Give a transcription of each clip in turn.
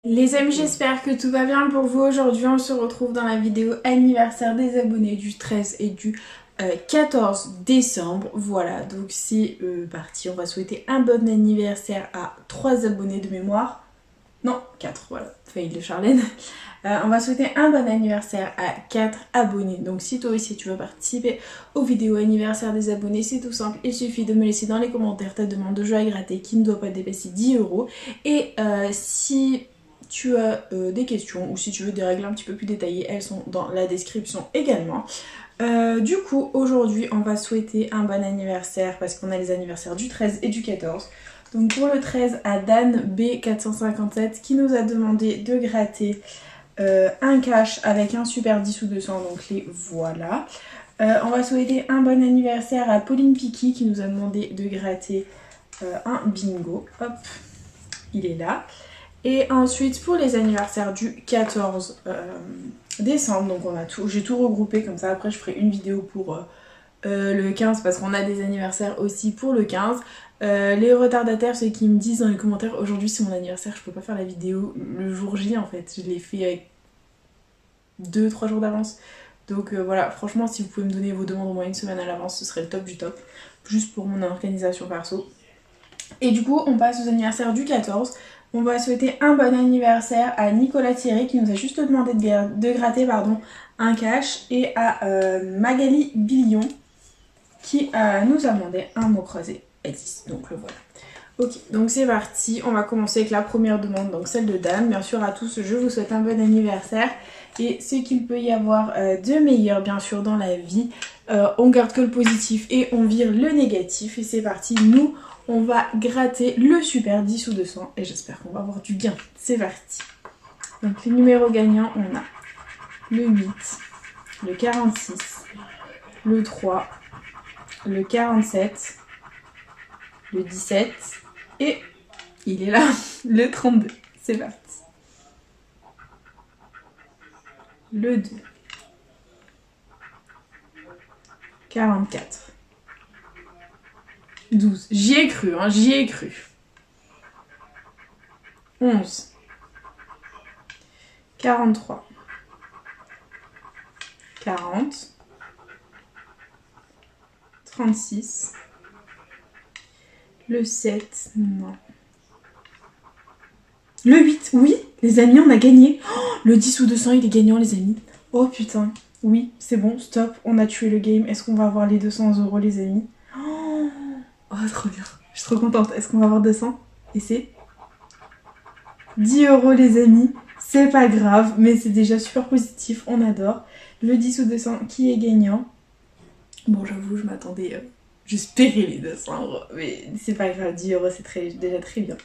Les amis, j'espère que tout va bien pour vous. Aujourd'hui, on se retrouve dans la vidéo anniversaire des abonnés du 13 et du 14 décembre. Voilà, donc c'est parti. On va souhaiter un bon anniversaire à 3 abonnés de mémoire. Non, 4, voilà, fail de Charlène. On va souhaiter un bon anniversaire à 4 abonnés. Donc si toi aussi tu veux participer aux vidéos anniversaire des abonnés, c'est tout simple. Il suffit de me laisser dans les commentaires ta demande de jeu à gratter qui ne doit pas dépasser 10 €. Et si tu as des questions ou si tu veux des règles un petit peu plus détaillées, elles sont dans la description également. Du coup, aujourd'hui, on va souhaiter un bon anniversaire parce qu'on a les anniversaires du 13 et du 14. Donc pour le 13, à Dan B457 qui nous a demandé de gratter un cash avec un super 10 ou 200, donc les voilà. On va souhaiter un bon anniversaire à Pauline Piki qui nous a demandé de gratter un bingo. Hop, il est là. Et ensuite pour les anniversaires du 14 décembre, donc on a tout, j'ai tout regroupé comme ça. Après je ferai une vidéo pour le 15 parce qu'on a des anniversaires aussi pour le 15. Les retardataires, ceux qui me disent dans les commentaires aujourd'hui c'est mon anniversaire, je peux pas faire la vidéo le jour J en fait, je l'ai fait avec 2-3 jours d'avance. Donc voilà, franchement si vous pouvez me donner vos demandes au moins une semaine à l'avance, ce serait le top du top, juste pour mon organisation perso. Et du coup on passe aux anniversaires du 14. On va souhaiter un bon anniversaire à Nicolas Thierry qui nous a juste demandé de gratter un cash, et à Magali Billion qui nous a demandé un mot croisé X. Donc le voilà. Ok, donc c'est parti, on va commencer avec la première demande, donc celle de Dan. Bien sûr à tous, je vous souhaite un bon anniversaire et ce qu'il peut y avoir de meilleur bien sûr dans la vie. On garde que le positif et on vire le négatif, et c'est parti, nous on va gratter le super 10 ou 200 et j'espère qu'on va avoir du gain. C'est parti. Donc les numéros gagnants, on a le 8, le 46, le 3, le 47, le 17 et il est là, le 32. C'est parti. Le 2, 44, 12. J'y ai cru, hein, j'y ai cru. 11, 43, 40, 36, le 7, non. Le 8, oui, les amis, on a gagné. Oh, le 10 ou 200, il est gagnant, les amis. Oh putain, oui, c'est bon, stop, on a tué le game. Est-ce qu'on va avoir les 200 €, les amis? Oh, trop bien, je suis trop contente. Est-ce qu'on va avoir 200? Et c'est 10 € les amis. C'est pas grave, mais c'est déjà super positif, on adore. Le 10 ou 200 qui est gagnant. Bon, j'avoue, je m'attendais... J'espérais les 200 €, mais c'est pas grave, 10 € c'est déjà très bien.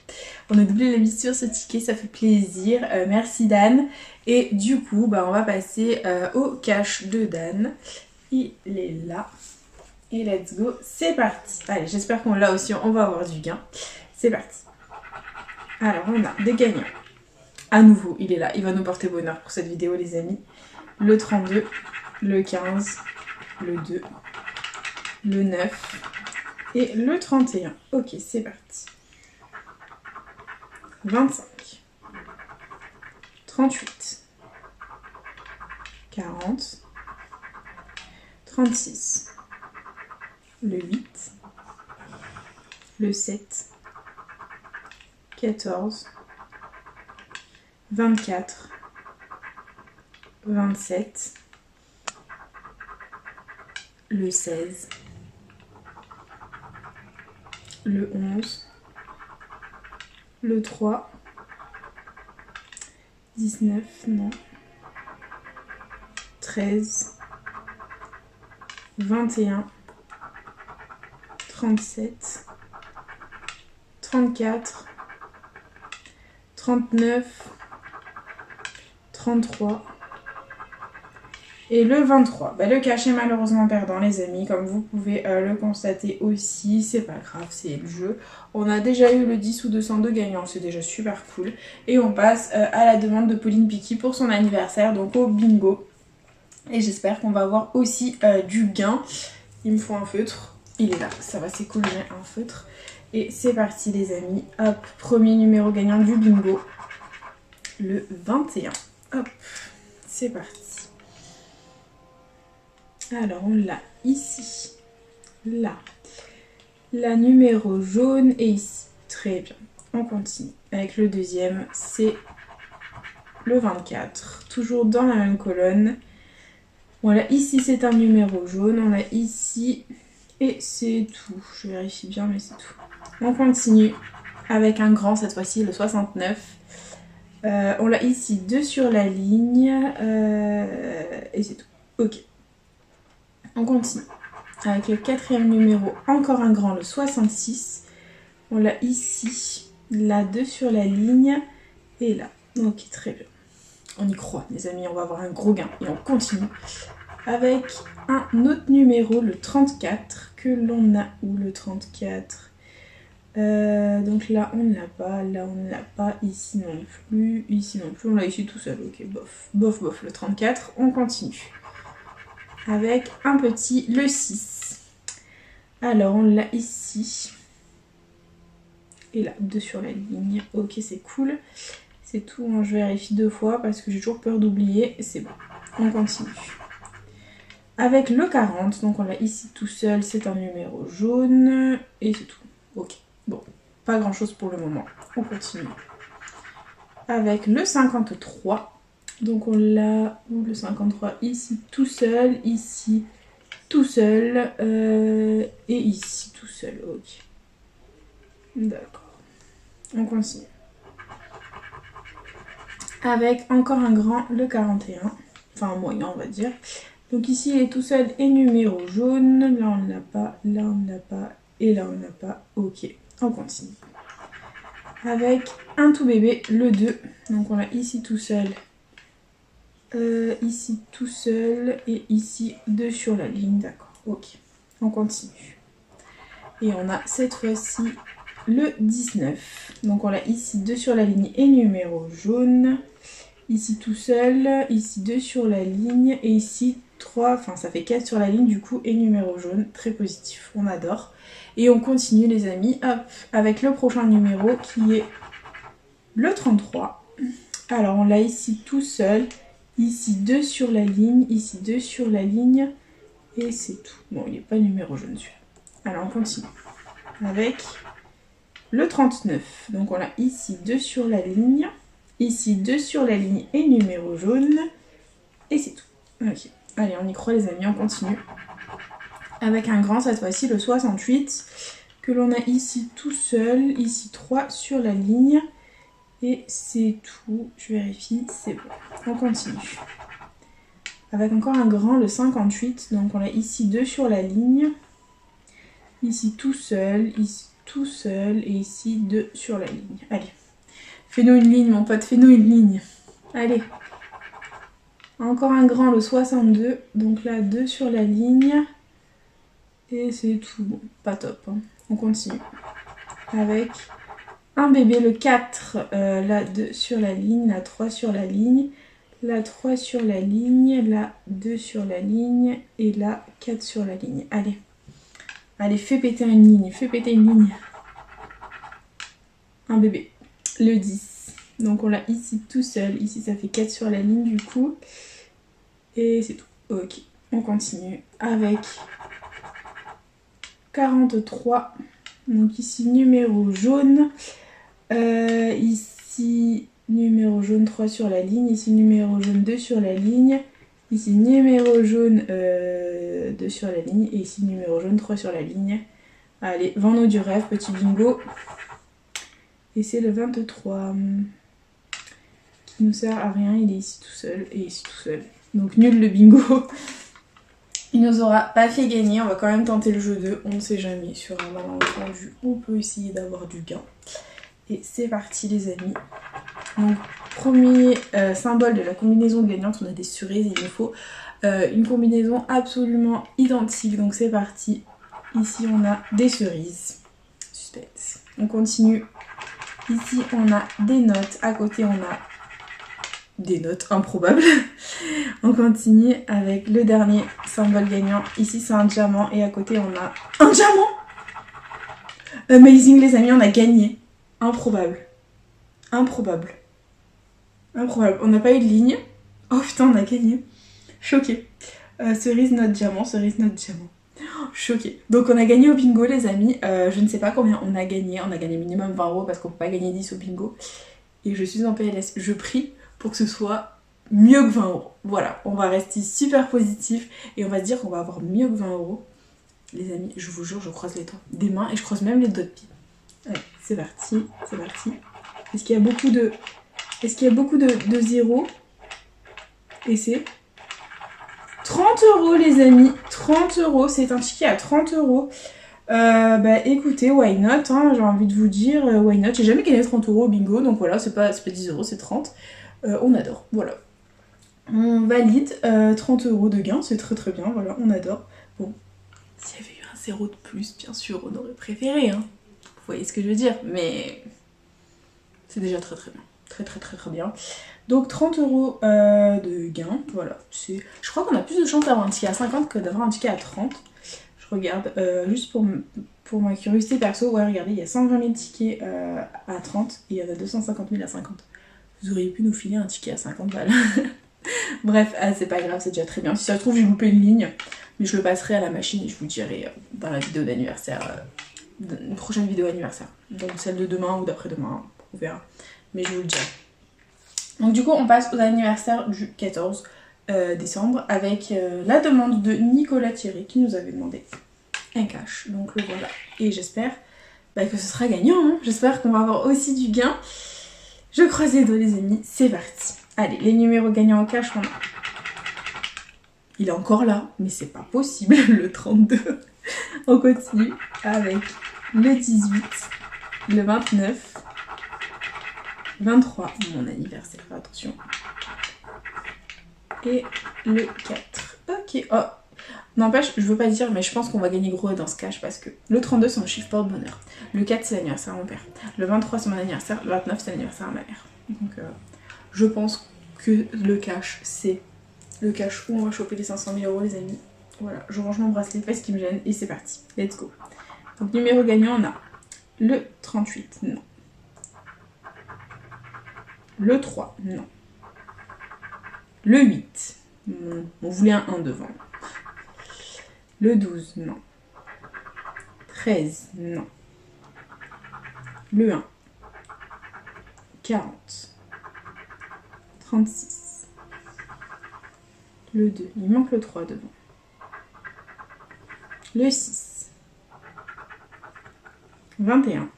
On a doublé la mise sur ce ticket, ça fait plaisir. Merci Dan. Et du coup, on va passer au cash de Dan. Il est là. Et let's go, c'est parti. Allez, j'espère qu'on l'a aussi, on va avoir du gain. C'est parti. Alors, on a des gagnants. À nouveau, il est là, il va nous porter bonheur pour cette vidéo, les amis. Le 32, le 15, le 2, le 9 et le 31. Ok, c'est parti. 25, 38, 40, 36, le 8, le 7, 14, 24, 27, le 16, le 11, le 3, 19, non, 13, 21, 37, 34, 39, 33 et le 23. Le cash est malheureusement perdant, les amis, comme vous pouvez le constater aussi. C'est pas grave, c'est le jeu. On a déjà eu le 10 ou 200 de gagnants, c'est déjà super cool. Et on passe à la demande de Pauline Piki pour son anniversaire, donc au bingo. Et j'espère qu'on va avoir aussi du gain. Il me faut un feutre. Il est là, ça va, c'est cool, j'ai un feutre. Et c'est parti les amis, hop, premier numéro gagnant du bingo. le 21. Hop, c'est parti. Alors on l'a ici, là, la numéro jaune et ici. Très bien, on continue. Avec le deuxième, c'est le 24, toujours dans la même colonne. Voilà, ici c'est un numéro jaune, on l'a ici et c'est tout. Je vérifie bien mais c'est tout. On continue avec un grand cette fois-ci, le 69. On l'a ici 2 sur la ligne et c'est tout. Ok. On continue avec le quatrième numéro, encore un grand, le 66. On l'a ici, là 2 sur la ligne et là. Ok, très bien. On y croit les amis, on va avoir un gros gain et on continue avec un autre numéro, le 34, que l'on a où le 34 donc là on ne l'a pas, là on ne l'a pas, ici non plus, on l'a ici tout seul, ok, bof, bof, bof, le 34, on continue avec un petit, le 6. Alors on l'a ici, et là, 2 sur la ligne, ok c'est cool. C'est tout, hein. Je vérifie 2 fois parce que j'ai toujours peur d'oublier. C'est bon, on continue. Avec le 40, donc on l'a ici tout seul, c'est un numéro jaune. Et c'est tout. Ok, bon, pas grand chose pour le moment. On continue. Avec le 53, donc on l'a, où le 53, ici tout seul, ici tout seul, et ici tout seul, ok. D'accord, on continue. Avec encore un grand, le 41, enfin un moyen on va dire. Donc ici il est tout seul et numéro jaune, là on ne l'a pas, là on ne l'a pas, et là on n'a pas, ok, on continue. Avec un tout bébé, le 2, donc on l'a ici tout seul, ici tout seul, et ici 2 sur la ligne, d'accord, ok, on continue. Et on a cette fois-ci le 19, donc on l'a ici 2 sur la ligne et numéro jaune. Ici tout seul, ici 2 sur la ligne et ici 3, enfin ça fait 4 sur la ligne du coup et numéro jaune, très positif, on adore. Et on continue les amis, hop, avec le prochain numéro qui est le 33. Alors on l'a ici tout seul, ici 2 sur la ligne, ici 2 sur la ligne et c'est tout. Bon il n'est pas numéro jaune celui-là. Alors on continue avec le 39, donc on l'a ici 2 sur la ligne. Ici 2 sur la ligne et numéro jaune. Et c'est tout. Ok. Allez, on y croit les amis, on continue. Avec un grand, cette fois-ci, le 68. Que l'on a ici tout seul. Ici 3 sur la ligne. Et c'est tout. Je vérifie, c'est bon. On continue. Avec encore un grand, le 58. Donc on a ici 2 sur la ligne. Ici tout seul. Ici tout seul. Et ici 2 sur la ligne. Allez. Fais-nous une ligne, mon pote, fais-nous une ligne. Allez. Encore un grand, le 62. Donc là, 2 sur la ligne. Et c'est tout. Bon, pas top. Hein. On continue. Avec un bébé, le 4. Là, 2 sur la ligne. Là, 3 sur la ligne. Là, 3 sur la ligne. Là, 2 sur la ligne. Et là, 4 sur la ligne. Allez. Allez, fais péter une ligne. Fais péter une ligne. Un bébé. Le 10. Donc on l'a ici tout seul. Ici ça fait 4 sur la ligne du coup. Et c'est tout. Ok. On continue avec 43. Donc ici numéro jaune. Ici numéro jaune 3 sur la ligne. Ici numéro jaune 2 sur la ligne. Ici numéro jaune 2 sur la ligne. Et ici numéro jaune 3 sur la ligne. Allez, vends-nous du rêve, petit bingo. Et c'est le 23 qui nous sert à rien, il est ici tout seul et ici tout seul. Donc nul le bingo. Il nous aura pas fait gagner, on va quand même tenter le jeu 2, on ne sait jamais. Sur un malentendu, on peut essayer d'avoir du gain. Et c'est parti les amis. Donc premier symbole de la combinaison gagnante, on a des cerises, il nous faut une combinaison absolument identique. Donc c'est parti. Ici on a des cerises. Suspense. On continue. Ici, on a des notes. À côté, on a des notes improbables. On continue avec le dernier symbole gagnant. Ici, c'est un diamant. Et à côté, on a un diamant. Amazing, les amis, on a gagné. Improbable. Improbable. Incroyable, on n'a pas eu de ligne. Oh putain, on a gagné. Choquée. Cerise notre diamant, cerise notre diamant. Oh, choquée. Donc on a gagné au bingo les amis. Je ne sais pas combien on a gagné. On a gagné minimum 20 € parce qu'on peut pas gagner 10 au bingo. Et je suis en PLS. Je prie pour que ce soit mieux que 20 €. Voilà, on va rester super positif et on va se dire qu'on va avoir mieux que 20 €. Les amis, je vous jure, je croise les doigts des mains et je croise même les doigts de pied. Allez, c'est parti, c'est parti. Est-ce qu'il y a beaucoup de... Est-ce qu'il y a beaucoup de zéros? Et c'est 30 € les amis, 30 €, c'est un ticket à 30 €. Bah écoutez, why not, hein, j'ai envie de vous dire, why not. J'ai jamais gagné 30 € au bingo, donc voilà, c'est pas 10 €, c'est 30. On adore, voilà. On valide 30 € de gain, c'est très très bien, voilà, on adore. Bon, s'il y avait eu un 0 de plus, bien sûr, on aurait préféré, hein. Vous voyez ce que je veux dire, mais c'est déjà très très bien. Très très très très bien. Donc 30 € de gain, voilà. Je crois qu'on a plus de chance d'avoir un ticket à 50 que d'avoir un ticket à 30. Je regarde, juste pour ma curiosité perso, ouais regardez, il y a 120 000 tickets à 30 et il y en a 250 000 à 50. Vous auriez pu nous filer un ticket à 50 balles. Bref, c'est pas grave, c'est déjà très bien. Si ça se trouve, j'ai loupé une ligne, mais je le passerai à la machine et je vous dirai dans la vidéo d'anniversaire, une prochaine vidéo anniversaire. Donc celle de demain ou d'après-demain, on verra. Mais je vous le dirai. Donc du coup, on passe aux anniversaires du 14 décembre avec la demande de Nicolas Thierry qui nous avait demandé un cash. Donc le voilà. Et j'espère que ce sera gagnant. Hein. J'espère qu'on va avoir aussi du gain. Je croise les doigts les amis. C'est parti. Allez, les numéros gagnants en cash, on a... Il est encore là, mais c'est pas possible, le 32. On continue avec le 18, le 29, 23, mon anniversaire, attention. Et le 4. Ok, oh. N'empêche, je veux pas dire, mais je pense qu'on va gagner gros dans ce cash parce que le 32 c'est mon chiffre porte-bonheur. Le 4 c'est l'anniversaire à mon père. Le 23 c'est mon anniversaire. Le 29 c'est l'anniversaire à ma mère. Donc je pense que le cash c'est le cash où on va choper les 500 000 € les amis. Voilà, je range mon bracelet, pas ce qui me gêne et c'est parti. Let's go. Donc numéro gagnant, on a le 38, non. Le 3, non. Le 8, on voulait un 1 devant. Le 12, non. 13, non. Le 1, 40. 36. Le 2, il manque le 3 devant. Le 6. 21.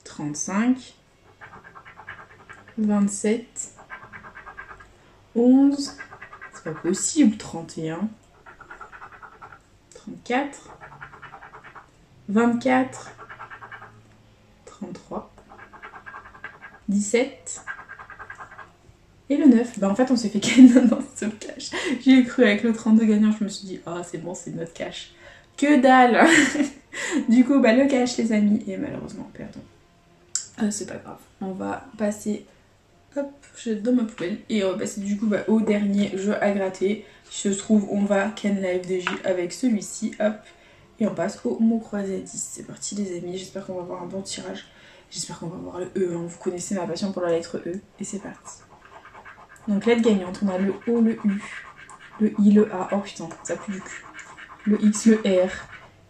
35. 27. 11. C'est pas possible. 31. 34. 24. 33. 17. Et le 9. Bah en fait on s'est fait ken dans ce cash. J'y ai cru avec le 32 gagnant, je me suis dit ah c'est bon, c'est notre cash. Que dalle. Du coup bah le cash les amis est malheureusement perdu. C'est pas grave. On va passer, hop, je jette dans ma poubelle. Et on va passer du coup au dernier jeu à gratter. Si ça se trouve on va ken la FDJ avec celui-ci, hop. Et on passe au mot croisé à 10. C'est parti les amis, j'espère qu'on va avoir un bon tirage. J'espère qu'on va avoir le E, hein. Vous connaissez ma passion pour la lettre E. Et c'est parti. Donc lettre gagnante, on a le O, le U, le I, le A, oh putain, ça pue du cul. Le X, le R,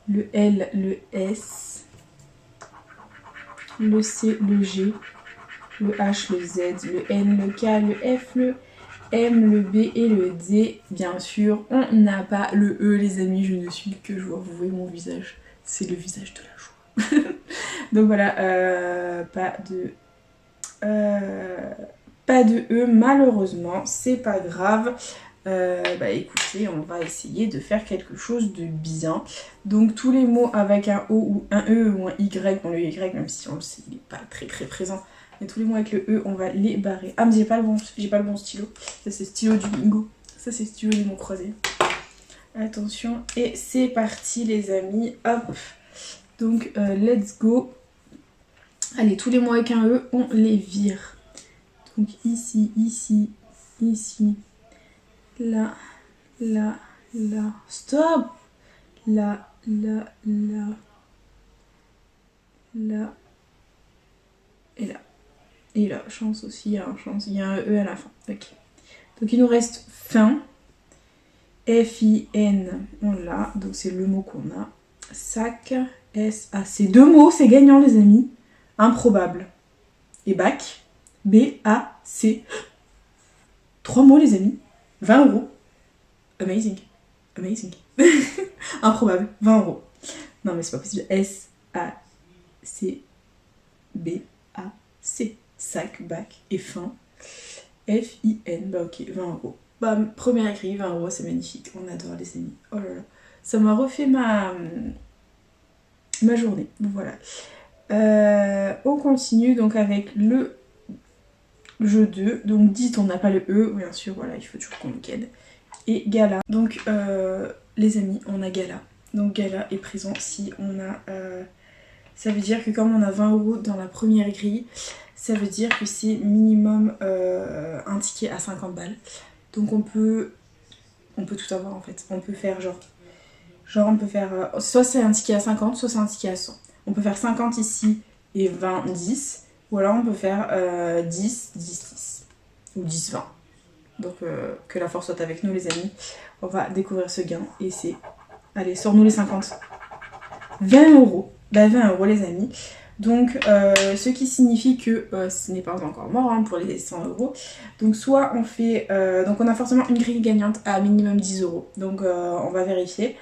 le L, le S, le C, le G, le H, le Z, le N, le K, le F, le M, le B et le D. Bien sûr, on n'a pas le E les amis, je ne suis que joie. Vous voyez mon visage, c'est le visage de la joie. Donc voilà, pas de E malheureusement, c'est pas grave. Écoutez, on va essayer de faire quelque chose de bien. Donc tous les mots avec un O ou un E ou un Y, bon le Y même si on le sait, il n'est pas très très présent. Mais tous les mots avec le E, on va les barrer. Ah mais j'ai pas le bon stylo. Ça c'est stylo du bingo. Ça c'est stylo des mots croisés. Attention, et c'est parti les amis, hop. Donc let's go. Allez, tous les mots avec un E, on les vire. Donc ici, ici, ici, là, là, là, stop, là, là, là, là, et là. Et là, chance aussi, il y a un chance, il y a un E à la fin. Ok. Donc il nous reste fin. F-I-N, on l'a, donc c'est le mot qu'on a. Sac, S-A-C. 2 mots, c'est gagnant les amis. Improbable. Et bac, B-A-C. 3 mots les amis. 20 euros. Amazing. Amazing. Improbable. 20 euros. Non mais c'est pas possible. S-A-C-B-A-C. Sac, bac et fin. F-I-N. Bah ok, 20 euros. Bah, premier écrit, 20 euros, c'est magnifique. On adore les amis. Oh là là. Ça m'a refait ma journée. Voilà. On continue donc avec le jeu 2. Donc dites, on n'a pas le E. Bien sûr, voilà, il faut toujours qu'on le gagne. Et gala. Donc les amis, on a gala. Donc gala est présent si on a... ça veut dire que comme on a 20 euros dans la première grille, ça veut dire que c'est minimum un ticket à 50 balles. Donc on peut tout avoir en fait. On peut faire genre on peut faire... soit c'est un ticket à 50, soit c'est un ticket à 100. On peut faire 50 ici et 20, 10. Ou alors on peut faire 10, 10, 10. Ou 10, 20. Donc que la force soit avec nous les amis. On va découvrir ce gain et c'est... Allez, sors-nous les 50. 20 euros. Bah 20 euros les amis. Donc ce qui signifie que ce n'est pas encore mort hein, pour les 100 euros. Donc soit on fait... donc on a forcément une grille gagnante à minimum 10 euros. Donc on va vérifier.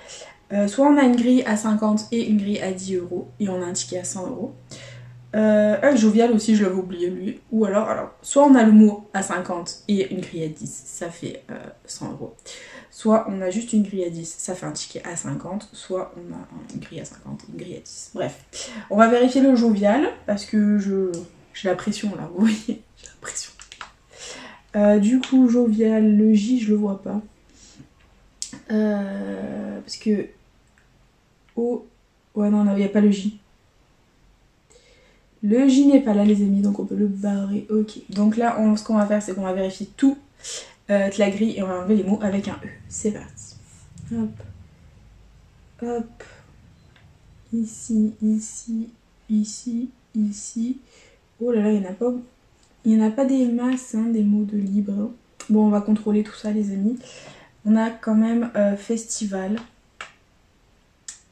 Soit on a une grille à 50 et une grille à 10 euros. Et on a un ticket à 100 euros. Jovial aussi, je l'avais oublié lui. Ou alors, soit on a le mot à 50 et une grille à 10, ça fait 100 euros. Soit on a juste une grille à 10, ça fait un ticket à 50. Soit on a une grille à 50 et une grille à 10. Bref, on va vérifier le jovial parce que j'ai la pression là, vous voyez, j'ai la pression. Du coup, jovial, le J, je le vois pas. Parce que... Oh, ouais, non, il n'y a pas le J. Le J n'est pas là les amis, donc on peut le barrer. Ok, donc là ce qu'on va faire c'est qu'on va vérifier tout la grille et on va enlever les mots avec un E. C'est parti. Hop. Hop. Ici, ici, ici, ici. Oh là là, il n'y en a pas des masses, hein, des mots de libre. Bon, on va contrôler tout ça les amis. On a quand même festival.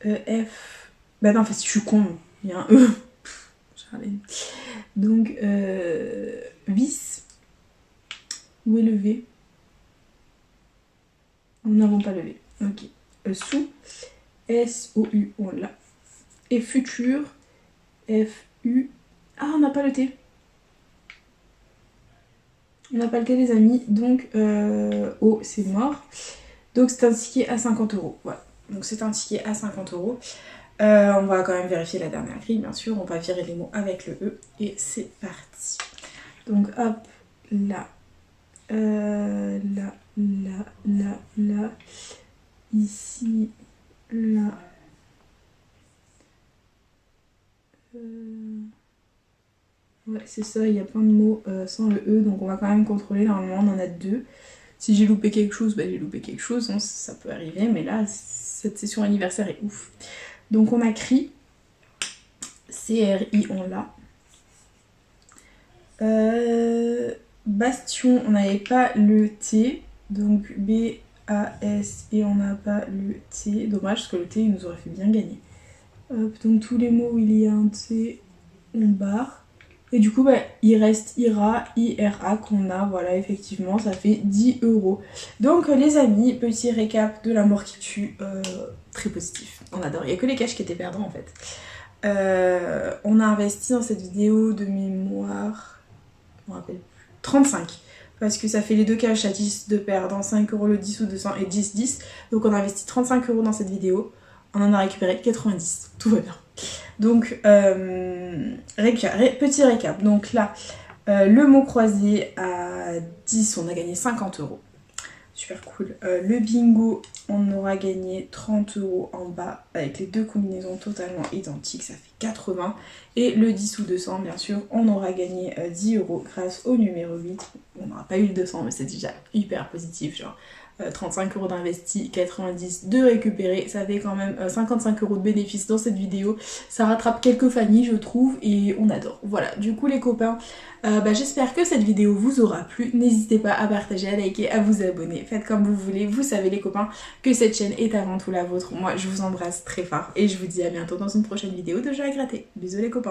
F... Bah non, en fait je suis con, il y a un E. Donc, vis. Où est le V? Nous n'avons pas le V. Ok. Sous. S-O-U, on l'a. Et futur. F-U. Ah, on n'a pas le T. On n'a pas le T, les amis. Donc, O, c'est mort. Donc, c'est un ticket à 50 euros. Voilà. Donc, c'est un ticket à 50 euros. On va quand même vérifier la dernière grille, bien sûr. On va virer les mots avec le E. Et c'est parti. Donc, hop, là. Là, là, là, là. Ici, là. Ouais, c'est ça, il y a plein de mots sans le E. Donc, on va quand même contrôler. Normalement, on en a 2. Si j'ai loupé quelque chose, bah, j'ai loupé quelque chose. Hein, ça peut arriver. Mais là, cette session anniversaire est ouf. Donc on a CRI, C-R-I, on l'a. Bastion, on n'avait pas le T, donc B-A-S et on n'a pas le T. Dommage parce que le T il nous aurait fait bien gagner. Hop, donc tous les mots où il y a un T, on barre. Et du coup, bah, il reste IRA, IRA qu'on a, voilà, effectivement, ça fait 10 euros. Donc les amis, petit récap de la mort qui tue, très positif. On adore, il n'y a que les caches qui étaient perdants en fait. On a investi dans cette vidéo de mémoire, je me rappelle plus, 35. Parce que ça fait les deux caches à 10 de perdants, 5 euros le 10 ou 200 et 10, 10. Donc on a investi 35 euros dans cette vidéo. On en a récupéré 90. Tout va bien. Donc, petit récap. Donc là, le mot croisé à 10, on a gagné 50 euros. Super cool. Le bingo, on aura gagné 30 euros en bas avec les deux combinaisons totalement identiques. Ça fait 80. Et le 10 ou 200, bien sûr, on aura gagné 10 euros grâce au numéro 8. On n'aura pas eu le 200, mais c'est déjà hyper positif. Genre, 35 € d'investi, 90 de récupérer, ça fait quand même 55 € de bénéfices dans cette vidéo. Ça rattrape quelques familles je trouve et on adore. Voilà, du coup les copains, j'espère que cette vidéo vous aura plu. N'hésitez pas à partager, à liker, à vous abonner. Faites comme vous voulez. Vous savez les copains que cette chaîne est avant tout la vôtre. Moi je vous embrasse très fort et je vous dis à bientôt dans une prochaine vidéo de jeux à gratter. Bisous les copains.